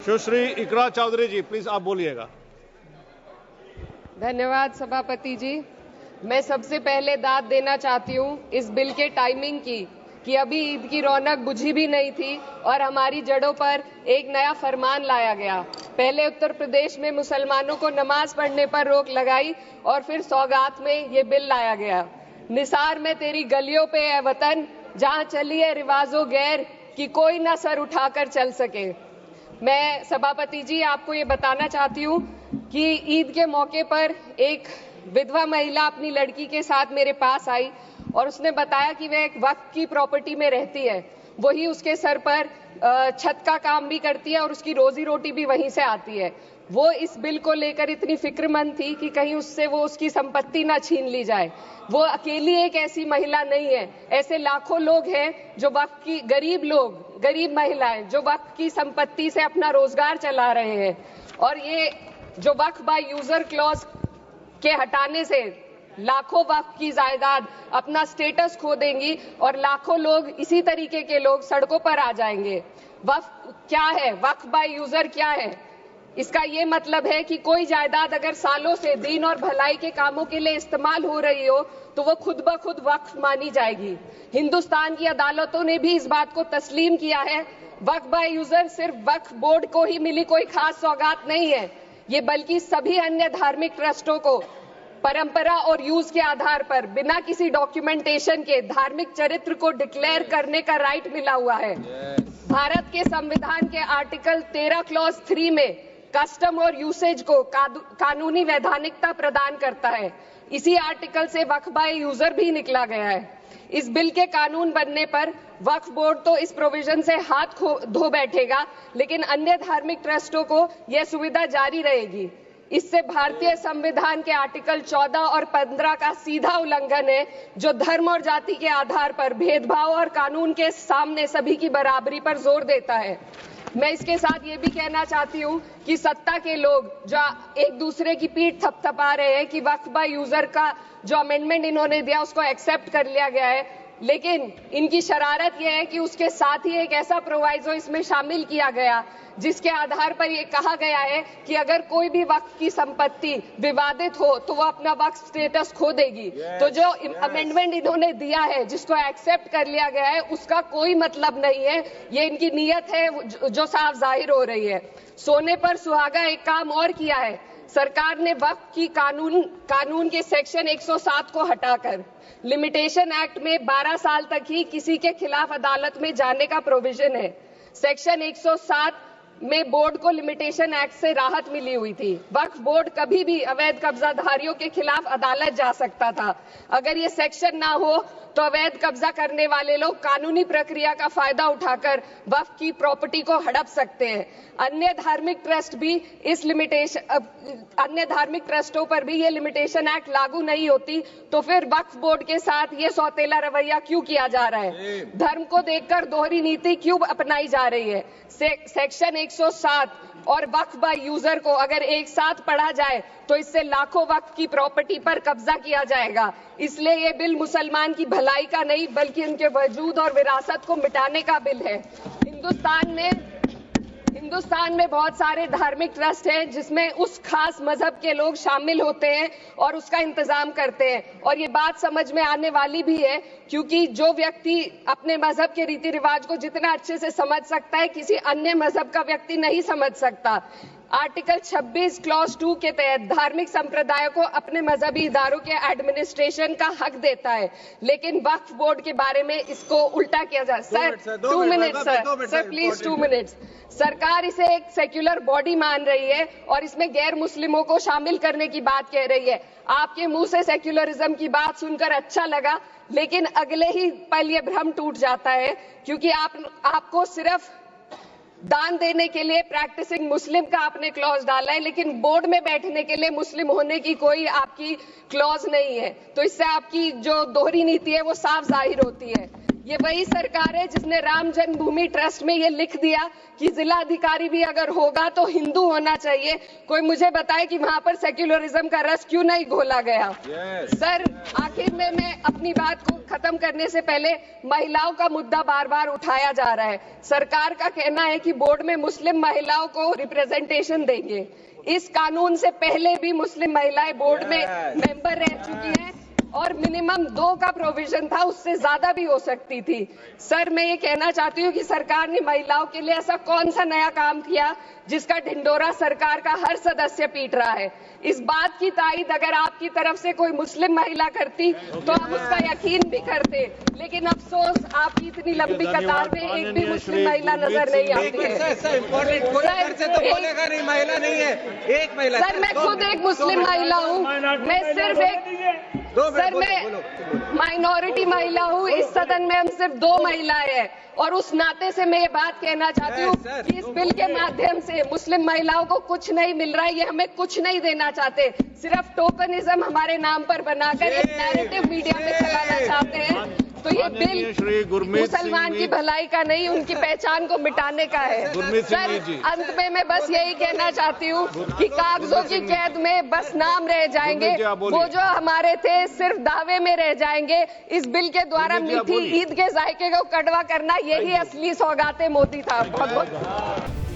सुश्री इकरा चौधरी जी, please आप बोलिएगा। धन्यवाद सभापति जी। मैं सबसे पहले दाद देना चाहती हूँ इस बिल के टाइमिंग की कि अभी ईद की रौनक बुझी भी नहीं थी और हमारी जड़ों पर एक नया फरमान लाया गया। पहले उत्तर प्रदेश में मुसलमानों को नमाज पढ़ने पर रोक लगाई और फिर सौगात में ये बिल लाया गया। निसार में तेरी गलियों पे है वतन, जहाँ चली है रिवाजो गैर कि कोई ना सर उठाकर चल सके। मैं सभापति जी आपको ये बताना चाहती हूँ कि ईद के मौके पर एक विधवा महिला अपनी लड़की के साथ मेरे पास आई और उसने बताया कि वह एक वक्फ की प्रॉपर्टी में रहती है, वही उसके सर पर छत का काम भी करती है और उसकी रोजी रोटी भी वहीं से आती है। वो इस बिल को लेकर इतनी फिक्रमंद थी कि कहीं उससे वो उसकी संपत्ति ना छीन ली जाए। वो अकेली एक ऐसी महिला नहीं है, ऐसे लाखों लोग हैं जो वक्फ की गरीब महिलाएं जो वक्फ की संपत्ति से अपना रोजगार चला रहे हैं। और ये जो वक्फ बाय यूजर क्लॉज के हटाने से लाखों वक्फ की जायदाद अपना स्टेटस खो देंगी और लाखों लोग इसी तरीके के लोग सड़कों पर आ जाएंगे। वक्फ क्या है? वक्फ बाय यूजर क्या है? इसका ये मतलब है कि कोई जायदाद अगर सालों से दीन और भलाई के कामों के लिए इस्तेमाल हो रही हो तो वो खुद ब खुद वक्फ मानी जाएगी। हिंदुस्तान की अदालतों ने भी इस बात को तस्लीम किया है। वक्फ बाय यूजर सिर्फ वक्फ बोर्ड को ही मिली कोई खास सौगात नहीं है, ये बल्कि सभी अन्य धार्मिक ट्रस्टों को परंपरा और यूज के आधार पर बिना किसी डॉक्यूमेंटेशन के धार्मिक चरित्र को डिक्लेयर करने का राइट मिला हुआ है। भारत के संविधान के आर्टिकल 13 क्लॉज 3 में कस्टम और यूसेज को कानूनी वैधानिकता प्रदान करता है। इसी आर्टिकल से वक्फ बाय यूजर भी निकला गया है। इस बिल के कानून बनने पर वक्फ बोर्ड तो इस प्रोविजन से हाथ धो बैठेगा, लेकिन अन्य धार्मिक ट्रस्टों को यह सुविधा जारी रहेगी। इससे भारतीय संविधान के आर्टिकल 14 और 15 का सीधा उल्लंघन है, जो धर्म और जाति के आधार पर भेदभाव और कानून के सामने सभी की बराबरी पर जोर देता है। मैं इसके साथ ये भी कहना चाहती हूँ कि सत्ता के लोग जो एक दूसरे की पीठ थपथपा रहे हैं कि वक्फ बाय यूजर का जो अमेंडमेंट इन्होंने दिया उसको एक्सेप्ट कर लिया गया है, लेकिन इनकी शरारत यह है कि उसके साथ ही एक ऐसा प्रोवाइजो इसमें शामिल किया गया जिसके आधार पर यह कहा गया है कि अगर कोई भी वक्फ की संपत्ति विवादित हो तो वो अपना वक्फ स्टेटस खो देगी। तो जो अमेंडमेंट इन्होंने दिया है जिसको एक्सेप्ट कर लिया गया है उसका कोई मतलब नहीं है, ये इनकी नीयत है जो साफ जाहिर हो रही है। सोने पर सुहागा एक काम और किया है, सरकार ने वक्फ की कानून के सेक्शन 107 को हटाकर लिमिटेशन एक्ट में 12 साल तक ही किसी के खिलाफ अदालत में जाने का प्रोविजन है। सेक्शन 107 में बोर्ड को लिमिटेशन एक्ट से राहत मिली हुई थी। वक्फ बोर्ड कभी भी अवैध कब्जाधारियों के खिलाफ अदालत जा सकता था। अगर ये सेक्शन ना हो तो अवैध कब्जा करने वाले लोग कानूनी प्रक्रिया का फायदा उठाकर वक्फ की प्रॉपर्टी को हड़प सकते हैं। अन्य धार्मिक ट्रस्टों पर भी ये लिमिटेशन एक्ट लागू नहीं होती, तो फिर वक्फ बोर्ड के साथ ये सौतेला रवैया क्यों किया जा रहा है? धर्म को देखकर दोहरी नीति क्यों अपनाई जा रही है? सेक्शन 107 और वक्फ बाय यूजर को अगर एक साथ पढ़ा जाए तो इससे लाखों वक्फ की प्रॉपर्टी पर कब्जा किया जाएगा। इसलिए ये बिल मुसलमान की भलाई का नहीं बल्कि उनके वजूद और विरासत को मिटाने का बिल है। हिंदुस्तान में बहुत सारे धार्मिक ट्रस्ट हैं जिसमें उस खास मजहब के लोग शामिल होते हैं और उसका इंतजाम करते हैं, और ये बात समझ में आने वाली भी है क्योंकि जो व्यक्ति अपने मजहब के रीति रिवाज को जितना अच्छे से समझ सकता है किसी अन्य मजहब का व्यक्ति नहीं समझ सकता। आर्टिकल 26 क्लॉज 2 के तहत धार्मिक संप्रदायों को अपने मजहबी इदारों के एडमिनिस्ट्रेशन का हक देता है, लेकिन वक्फ बोर्ड के बारे में इसको उल्टा किया जा रहा है। Sir 2 minute sir please 2 minutes. सरकार इसे एक सेक्युलर बॉडी मान रही है और इसमें गैर मुस्लिमों को शामिल करने की बात कह रही है। आपके मुंह से सेक्युलरिज्म की बात सुनकर अच्छा लगा, लेकिन अगले ही पल ये भ्रम टूट जाता है क्योंकि आपको सिर्फ दान देने के लिए प्रैक्टिसिंग मुस्लिम का आपने क्लॉज डाला है, लेकिन बोर्ड में बैठने के लिए मुस्लिम होने की कोई आपकी क्लॉज नहीं है। तो इससे आपकी जो दोहरी नीति है वो साफ जाहिर होती है। ये वही सरकार है जिसने राम जन्मभूमि ट्रस्ट में ये लिख दिया कि जिला अधिकारी भी अगर होगा तो हिंदू होना चाहिए। कोई मुझे बताए कि वहां पर सेक्युलरिज्म का रस क्यों नहीं घोला गया। सर, आखिर में मैं अपनी बात को खत्म करने से पहले महिलाओं का मुद्दा बार बार उठाया जा रहा है। सरकार का कहना है कि बोर्ड में मुस्लिम महिलाओं को रिप्रेजेंटेशन देंगे। इस कानून से पहले भी मुस्लिम महिलाएं बोर्ड में मेंबर रह चुकी हैं और मिनिमम 2 का प्रोविजन था, उससे ज्यादा भी हो सकती थी। सर, मैं ये कहना चाहती हूँ कि सरकार ने महिलाओं के लिए ऐसा कौन सा नया काम किया जिसका ढिंडोरा सरकार का हर सदस्य पीट रहा है। इस बात की तायद अगर आपकी तरफ से कोई मुस्लिम महिला करती तो हम उसका यकीन भी करते, लेकिन अफसोस आपकी इतनी लंबी कतार में एक भी मुस्लिम महिला नजर नहीं आती है। महिला नहीं है, एक महिला। सर, मैं खुद एक मुस्लिम महिला हूँ। मैं सिर्फ एक मैं माइनॉरिटी महिला हूँ। इस सदन में हम सिर्फ 2 महिलाएं हैं और उस नाते से मैं ये बात कहना चाहती हूँ कि इस बिल के माध्यम से मुस्लिम महिलाओं को कुछ नहीं मिल रहा है। ये हमें कुछ नहीं देना चाहते, सिर्फ टोकनिज्म हमारे नाम पर बनाकर एक नैरेटिव मीडिया में चलाना चाहते हैं। तो ये बिल मुसलमान की भलाई का नहीं, उनकी पहचान को मिटाने का है। सर, अंत में मैं बस यही कहना चाहती हूँ कि कागजों की कैद में बस नाम रह जाएंगे, वो जो हमारे थे सिर्फ दावे में रह जाएंगे। इस बिल के द्वारा मीठी ईद के जायके को कड़वा करना, यही असली सौगाते मोदी था। बहुत बहुत